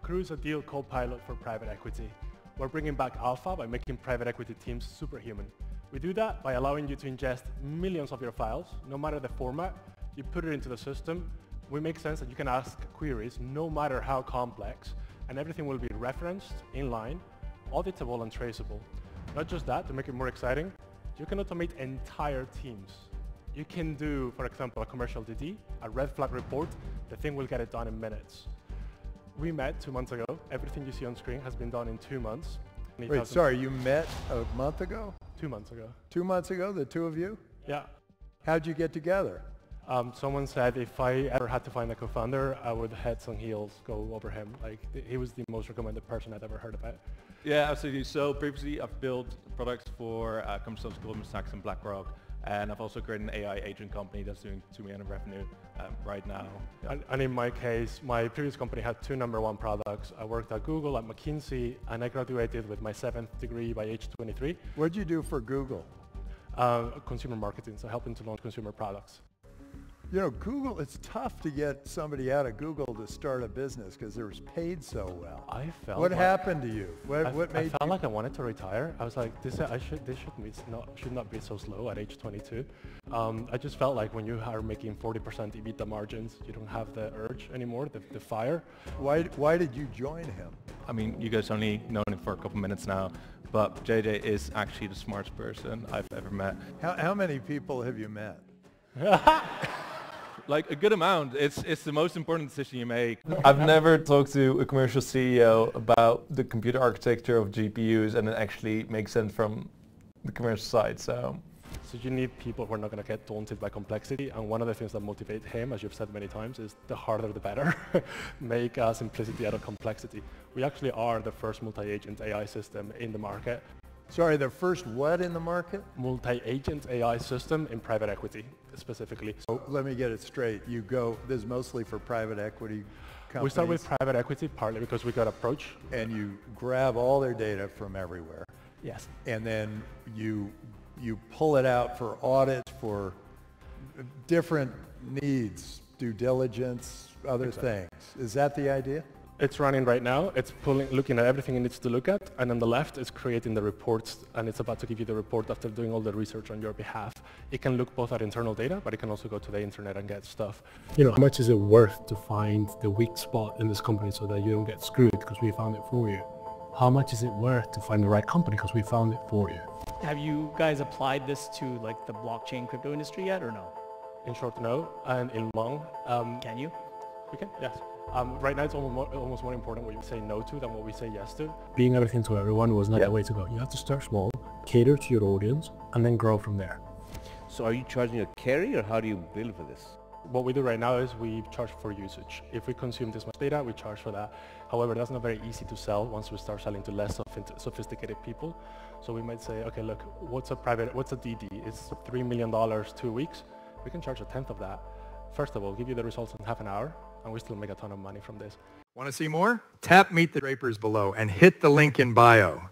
Crew is a deal co-pilot for private equity. We're bringing back alpha by making private equity teams superhuman. We do that by allowing you to ingest millions of your files, no matter the format. You put it into the system. We make sense that you can ask queries, no matter how complex, and everything will be referenced, inline, auditable, and traceable. Not just that, to make it more exciting, you can automate entire teams. You can do, for example, a commercial DD, a red flag report. The thing will get it done in minutes. We met 2 months ago. Everything you see on screen has been done in 2 months. Wait, sorry, you met a month ago? 2 months ago. 2 months ago, the two of you? Yeah. How'd you get together? Someone said if I ever had to find a co-founder, I would heads and heels go over him. Like, he was the most recommended person I'd ever heard about. Yeah, absolutely. So previously I've built products for companies such as Goldman Sachs and BlackRock, and I've also created an AI agent company that's doing $2 million in revenue right now. Yeah. And in my case, my previous company had 2 #1 products. I worked at Google, at McKinsey, and I graduated with my 7th degree by age 23. What'd you do for Google? Consumer marketing, so helping to launch consumer products. You know, Google, it's tough to get somebody out of Google to start a business because they're paid so well. I felt What like happened to you? What made I felt like I wanted to retire. I was like, this should not be so slow at age 22. I just felt like when you are making 40% EBITDA margins, you don't have the urge anymore, the fire. Why did you join him? I mean, you guys only known him for a couple minutes now, but JJ is actually the smartest person I've ever met. How many people have you met? Like a good amount. It's the most important decision you make. I've never talked to a commercial CEO about the computer architecture of GPUs and it actually makes sense from the commercial side. So you need people who are not going to get daunted by complexity, and one of the things that motivate him, as you've said many times, is the harder the better. Make simplicity out of complexity. We actually are the first multi-agent AI system in the market. Sorry, the first what in the market? Multi-agent AI system in private equity, specifically. So let me get it straight. This is mostly for private equity companies. We start with private equity partly because we got approached. And you grab all their data from everywhere. Yes. And then you pull it out for audits, for different needs, due diligence, other things. Is that the idea? It's running right now. It's looking at everything it needs to look at, and on the left is creating the reports, and it's about to give you the report after doing all the research on your behalf. It can look both at internal data, but it can also go to the internet and get stuff. You know, how much is it worth to find the weak spot in this company so that you don't get screwed because we found it for you? How much is it worth to find the right company because we found it for you? Have you guys applied this to like the blockchain crypto industry yet or no? In short, no, and in long. Can you? We can, yes. Right now it's almost more important what you say no to than what we say yes to. Being everything to everyone was not the way to go. You have to start small, cater to your audience, and then grow from there. So are you charging a carry, or how do you bill for this? What we do right now is we charge for usage. If we consume this much data, we charge for that. However, that's not very easy to sell once we start selling to less sophisticated people. So we might say, okay, look, what's a DD? It's $3 million 2 weeks. We can charge 1/10 of that. First of all, give you the results in half an hour, and we still make a ton of money from this. Want to see more? Tap Meet the Drapers below and hit the link in bio.